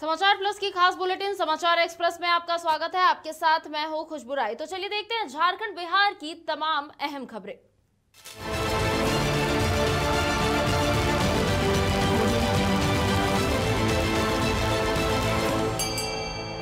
समाचार प्लस की खास बुलेटिन समाचार एक्सप्रेस में आपका स्वागत है। आपके साथ मैं हूं खुशबू राय। तो चलिए देखते हैं झारखंड बिहार की तमाम अहम खबरें।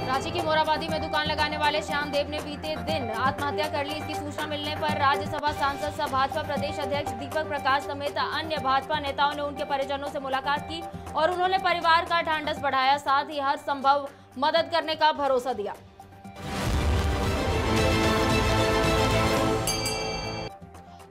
रांची के मोराबादी में दुकान लगाने वाले श्याम देव ने बीते दिन आत्महत्या कर ली। इसकी सूचना मिलने पर राज्यसभा सांसद सह भाजपा प्रदेश अध्यक्ष दीपक प्रकाश समेत अन्य भाजपा नेताओं ने उनके परिजनों से मुलाकात की और उन्होंने परिवार का ढांढस बढ़ाया, साथ ही हर संभव मदद करने का भरोसा दिया।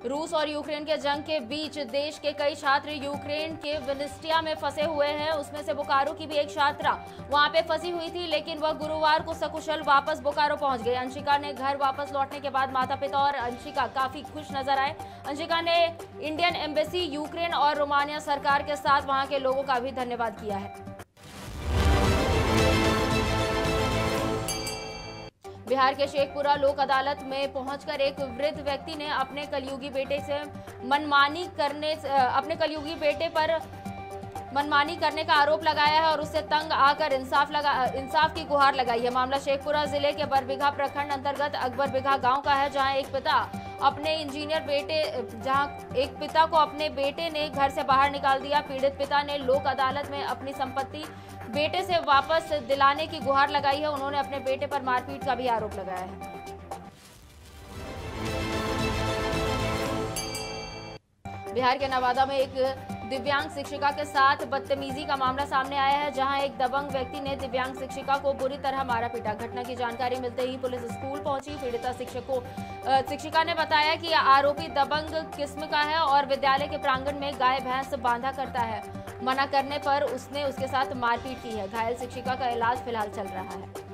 रूस और यूक्रेन के जंग के बीच देश के कई छात्र यूक्रेन के विनिस्टिया में फंसे हुए हैं। उसमें से बोकारो की भी एक छात्रा वहां पे फंसी हुई थी, लेकिन वह गुरुवार को सकुशल वापस बोकारो पहुंच गई। अंशिका ने घर वापस लौटने के बाद माता पिता और अंशिका काफी खुश नजर आए। अंशिका ने इंडियन एम्बेसी, यूक्रेन और रोमानिया सरकार के साथ वहां के लोगों का भी धन्यवाद किया है। बिहार के शेखपुरा लोक अदालत में पहुंचकर एक वृद्ध व्यक्ति ने अपने कलयुगी बेटे पर मनमानी करने का आरोप लगाया है और उससे तंग आकर इंसाफ की गुहार लगाई है। मामला शेखपुरा जिले के बरबीघा प्रखंड अंतर्गत अकबरबीघा गांव का है, जहां एक पिता को अपने बेटे ने घर से बाहर निकाल दिया। पीड़ित पिता ने लोक अदालत में अपनी संपत्ति बेटे से वापस दिलाने की गुहार लगाई है। उन्होंने अपने बेटे पर मारपीट का भी आरोप लगाया है। बिहार के नवादा में एक दिव्यांग शिक्षिका के साथ बदतमीजी का मामला सामने आया है, जहां एक दबंग व्यक्ति ने दिव्यांग शिक्षिका को बुरी तरह मारा पीटा। घटना की जानकारी मिलते ही पुलिस स्कूल पहुंची। पीड़िता शिक्षिका ने बताया कि आरोपी दबंग किस्म का है और विद्यालय के प्रांगण में गाय भैंस बांधा करता है। मना करने पर उसने उसके साथ मारपीट की है। घायल शिक्षिका का इलाज फिलहाल चल रहा है।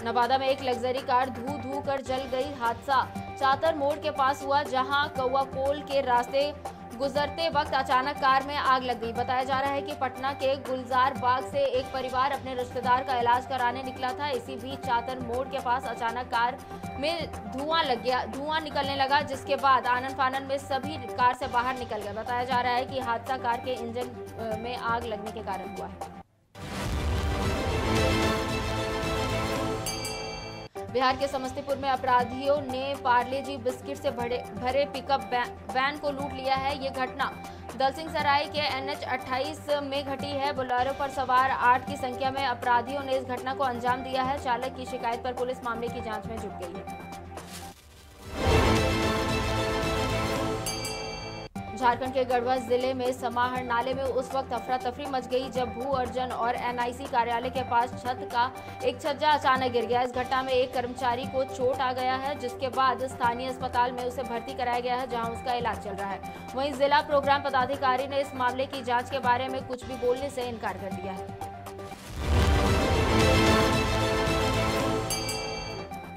नवादा में एक लग्जरी कार धू कर जल गई। हादसा चातर मोड़ के पास हुआ, जहां कौवा पोल के रास्ते गुजरते वक्त अचानक कार में आग लग गई। बताया जा रहा है कि पटना के गुलजार बाग से एक परिवार अपने रिश्तेदार का इलाज कराने निकला था। इसी बीच चातर मोड़ के पास अचानक कार में धुआं निकलने लगा, जिसके बाद आनन फानन में सभी कार से बाहर निकल गए। बताया जा रहा है कि हादसा कार के इंजन में आग लगने के कारण हुआ है। बिहार के समस्तीपुर में अपराधियों ने पार्ले जी बिस्किट से भरे पिकअप वैन को लूट लिया है। ये घटना दलसिंह सराय के NH 28 में घटी है। बोलेरो पर सवार 8 की संख्या में अपराधियों ने इस घटना को अंजाम दिया है। चालक की शिकायत पर पुलिस मामले की जांच में जुट गई है। झारखंड के गढ़वा जिले में समाहर नाले में उस वक्त अफरा तफरी मच गई जब भू अर्जन और NIC कार्यालय के पास छत का एक छज्जा अचानक गिर गया। इस घटना में एक कर्मचारी को चोट आ गया है, जिसके बाद स्थानीय अस्पताल में उसे भर्ती कराया गया है, जहां उसका इलाज चल रहा है। वहीं जिला प्रोग्राम पदाधिकारी ने इस मामले की जांच के बारे में कुछ भी बोलने से इनकार कर दिया है।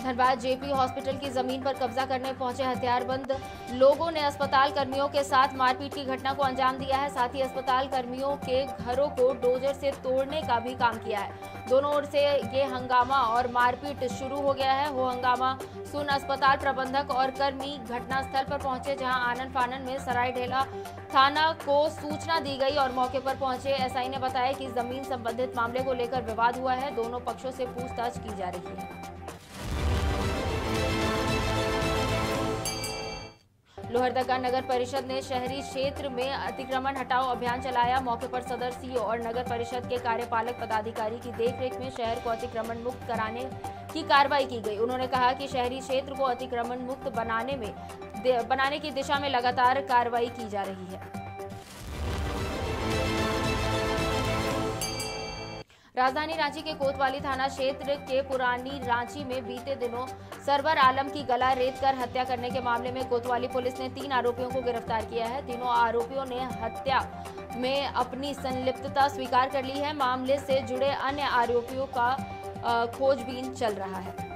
धनबाद JP हॉस्पिटल की जमीन पर कब्जा करने पहुंचे हथियारबंद लोगों ने अस्पताल कर्मियों के साथ मारपीट की घटना को अंजाम दिया है। साथ ही अस्पताल कर्मियों के घरों को डोजर से तोड़ने का भी काम किया है। दोनों ओर से ये हंगामा और मारपीट शुरू हो गया है। वो हंगामा सुन अस्पताल प्रबंधक और कर्मी घटनास्थल पर पहुंचे, जहां आनन फानन में सरायढेला थाना को सूचना दी गई और मौके पर पहुंचे SI ने बताया कि जमीन संबंधित मामले को लेकर विवाद हुआ है। दोनों पक्षों से पूछताछ की जा रही है। लोहरदगा नगर परिषद ने शहरी क्षेत्र में अतिक्रमण हटाओ अभियान चलाया। मौके पर सदर CO और नगर परिषद के कार्यपालक पदाधिकारी की देखरेख में शहर को अतिक्रमण मुक्त कराने की कार्रवाई की गई। उन्होंने कहा कि शहरी क्षेत्र को अतिक्रमण मुक्त बनाने की दिशा में लगातार कार्रवाई की जा रही है। राजधानी रांची के कोतवाली थाना क्षेत्र के पुरानी रांची में बीते दिनों सरवर आलम की गला रेतकर हत्या करने के मामले में कोतवाली पुलिस ने 3 आरोपियों को गिरफ्तार किया है। तीनों आरोपियों ने हत्या में अपनी संलिप्तता स्वीकार कर ली है। मामले से जुड़े अन्य आरोपियों का खोजबीन चल रहा है।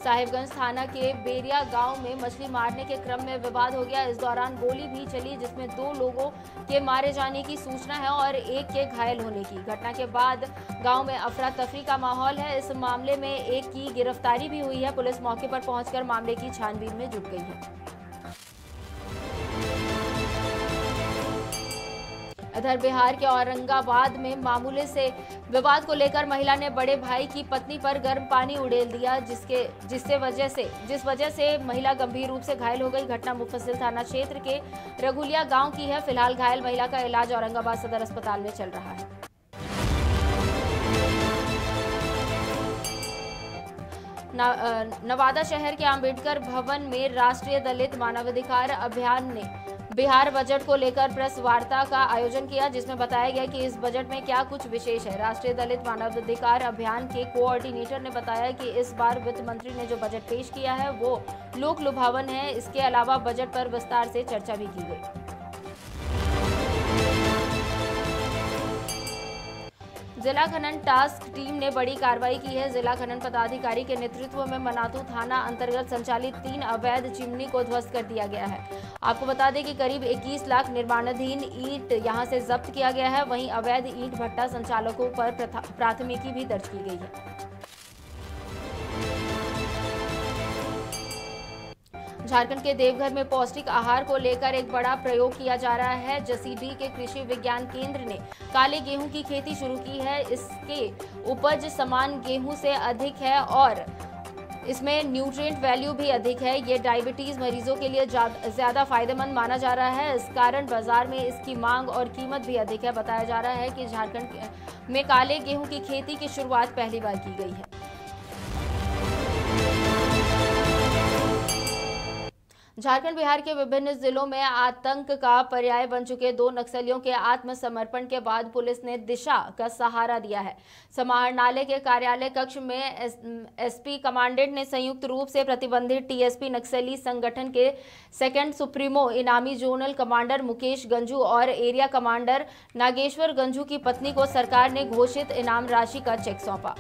साहिबगंज थाना के बेरिया गांव में मछली मारने के क्रम में विवाद हो गया। इस दौरान गोली भी चली, जिसमें 2 लोगों के मारे जाने की सूचना है और एक के घायल होने की। घटना के बाद गांव में अफरा तफरी का माहौल है। इस मामले में एक की गिरफ्तारी भी हुई है। पुलिस मौके पर पहुंचकर मामले की छानबीन में जुट गई है। इधर बिहार के औरंगाबाद में मामले से विवाद को लेकर महिला ने बड़े भाई की पत्नी पर गर्म पानी उड़ेल दिया, जिस वजह से महिला गंभीर रूप से घायल हो गई। घटना मुफस्सिल थाना क्षेत्र के रघुलिया गांव की है। फिलहाल घायल महिला का इलाज औरंगाबाद सदर अस्पताल में चल रहा है। नवादा शहर के अंबेडकर भवन में राष्ट्रीय दलित मानवाधिकार अभियान ने बिहार बजट को लेकर प्रेस वार्ता का आयोजन किया, जिसमें बताया गया कि इस बजट में क्या कुछ विशेष है। राष्ट्रीय दलित मानवाधिकार अभियान के कोऑर्डिनेटर ने बताया कि इस बार वित्त मंत्री ने जो बजट पेश किया है वो लोक लुभावन है। इसके अलावा बजट पर विस्तार से चर्चा भी की गई। जिला खनन टास्क टीम ने बड़ी कार्रवाई की है। जिला खनन पदाधिकारी के नेतृत्व में मनातू थाना अंतर्गत संचालित 3 अवैध चिमनी को ध्वस्त कर दिया गया है। आपको बता दें कि करीब 21 लाख निर्माणाधीन ईंट यहां से जब्त किया गया है। वहीं अवैध ईंट भट्टा संचालकों पर प्राथमिकी भी दर्ज की गई है। झारखंड के देवघर में पौष्टिक आहार को लेकर एक बड़ा प्रयोग किया जा रहा है। जसीडीह के कृषि विज्ञान केंद्र ने काले गेहूं की खेती शुरू की है। इसके उपज समान गेहूं से अधिक है और इसमें न्यूट्रिएंट वैल्यू भी अधिक है। ये डायबिटीज मरीजों के लिए ज्यादा फायदेमंद माना जा रहा है। इस कारण बाजार में इसकी मांग और कीमत भी अधिक है। बताया जा रहा है कि झारखंड में काले गेहूं की खेती की शुरुआत पहली बार की गई है। झारखंड बिहार के विभिन्न जिलों में आतंक का पर्याय बन चुके 2 नक्सलियों के आत्मसमर्पण के बाद पुलिस ने दिशा का सहारा दिया है। समाहरणालय के कार्यालय कक्ष में एसपी कमांडेंट ने संयुक्त रूप से प्रतिबंधित टीएसपी नक्सली संगठन के सेकंड सुप्रीमो इनामी जोनल कमांडर मुकेश गंजू और एरिया कमांडर नागेश्वर गंजू की पत्नी को सरकार ने घोषित इनाम राशि का चेक सौंपा।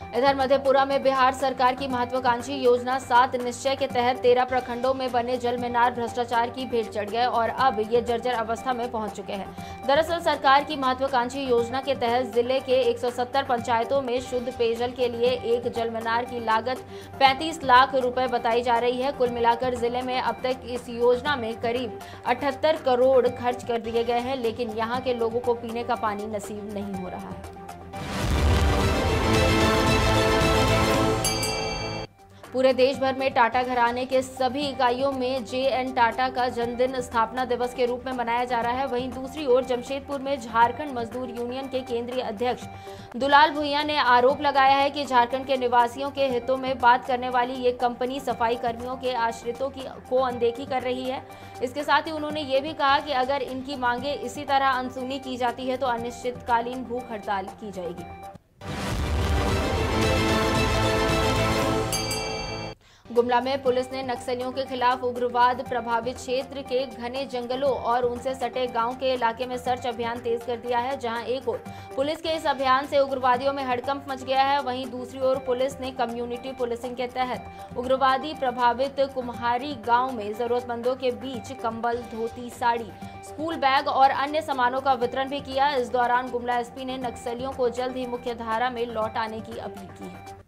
इधर मधेपुरा में बिहार सरकार की महत्वाकांक्षी योजना 7 निश्चय के तहत 13 प्रखंडों में बने जल मीनार भ्रष्टाचार की भेंट चढ़ गए और अब ये जर्जर अवस्था में पहुंच चुके हैं। दरअसल सरकार की महत्वाकांक्षी योजना के तहत जिले के 170 पंचायतों में शुद्ध पेयजल के लिए एक जल मीनार की लागत 35 लाख रुपए बताई जा रही है। कुल मिलाकर जिले में अब तक इस योजना में करीब 78 करोड़ खर्च कर दिए गए हैं, लेकिन यहाँ के लोगों को पीने का पानी नसीब नहीं हो रहा है। पूरे देश भर में टाटा घराने के सभी इकाइयों में जे.एन. टाटा का जन्मदिन स्थापना दिवस के रूप में मनाया जा रहा है। वहीं दूसरी ओर जमशेदपुर में झारखंड मजदूर यूनियन के केंद्रीय अध्यक्ष दुलाल भुइयां ने आरोप लगाया है कि झारखंड के निवासियों के हितों में बात करने वाली ये कंपनी सफाई कर्मियों के आश्रितों को अनदेखी कर रही है। इसके साथ ही उन्होंने ये भी कहा कि अगर इनकी मांगे इसी तरह अनसुनी की जाती है तो अनिश्चितकालीन भूख हड़ताल की जाएगी। गुमला में पुलिस ने नक्सलियों के खिलाफ उग्रवाद प्रभावित क्षेत्र के घने जंगलों और उनसे सटे गांव के इलाके में सर्च अभियान तेज कर दिया है। जहां एक ओर पुलिस के इस अभियान से उग्रवादियों में हड़कंप मच गया है, वहीं दूसरी ओर पुलिस ने कम्युनिटी पुलिसिंग के तहत उग्रवादी प्रभावित कुम्हारी गांव में जरूरतमंदों के बीच कंबल, धोती, साड़ी, स्कूल बैग और अन्य सामानों का वितरण भी किया। इस दौरान गुमला एसपी ने नक्सलियों को जल्द ही मुख्य धारा में लौट आने की अपील की है।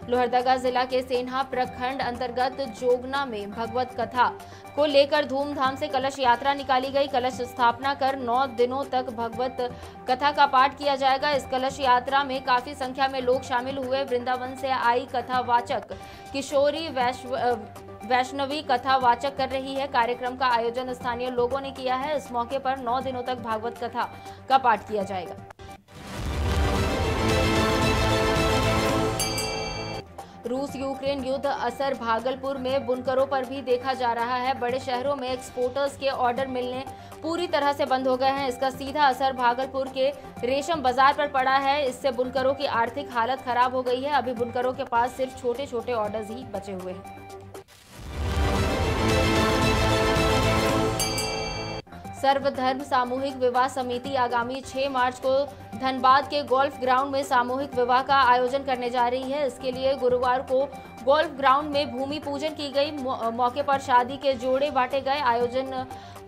लोहरदगा जिला के सेन्हा प्रखंड अंतर्गत जोगना में भगवत कथा को लेकर धूमधाम से कलश यात्रा निकाली गई। कलश स्थापना कर 9 दिनों तक भगवत कथा का पाठ किया जाएगा। इस कलश यात्रा में काफी संख्या में लोग शामिल हुए। वृंदावन से आई कथावाचक किशोरी वैष्णवी कथा वाचक कर रही है। कार्यक्रम का आयोजन स्थानीय लोगों ने किया है। इस मौके पर 9 दिनों तक भागवत कथा का पाठ किया जाएगा। रूस यूक्रेन युद्ध असर भागलपुर में बुनकरों पर भी देखा जा रहा है। बड़े शहरों में एक्सपोर्टर्स के ऑर्डर मिलने पूरी तरह से बंद हो गए हैं। इसका सीधा असर भागलपुर के रेशम बाजार पर पड़ा है। इससे बुनकरों की आर्थिक हालत खराब हो गई है। अभी बुनकरों के पास सिर्फ छोटे छोटे ऑर्डर्स ही बचे हुए हैं। सर्वधर्म सामूहिक विवाह समिति आगामी 6 मार्च को धनबाद के गोल्फ ग्राउंड में सामूहिक विवाह का आयोजन करने जा रही है। इसके लिए गुरुवार को गोल्फ ग्राउंड में भूमि पूजन की गई। मौके पर शादी के जोड़े बांटे गए। आयोजन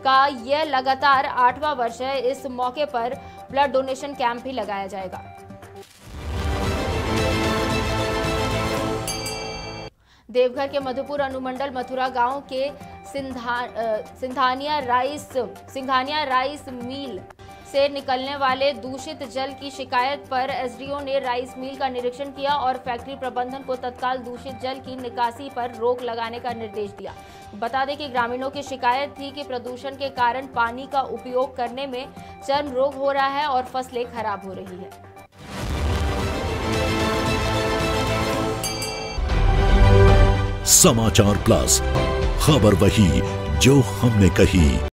का यह लगातार 8वां वर्ष है। इस मौके पर ब्लड डोनेशन कैंप भी लगाया जाएगा। देवघर के मधुपुर अनुमंडल मथुरा गांव के सिंघानिया राइस मिल से निकलने वाले दूषित जल की शिकायत पर एसडीओ ने राइस मिल का निरीक्षण किया और फैक्ट्री प्रबंधन को तत्काल दूषित जल की निकासी पर रोक लगाने का निर्देश दिया। बता दें कि ग्रामीणों की शिकायत थी कि प्रदूषण के कारण पानी का उपयोग करने में चर्म रोग हो रहा है और फसलें खराब हो रही है। समाचार प्लस, खबर वही जो हमने कही।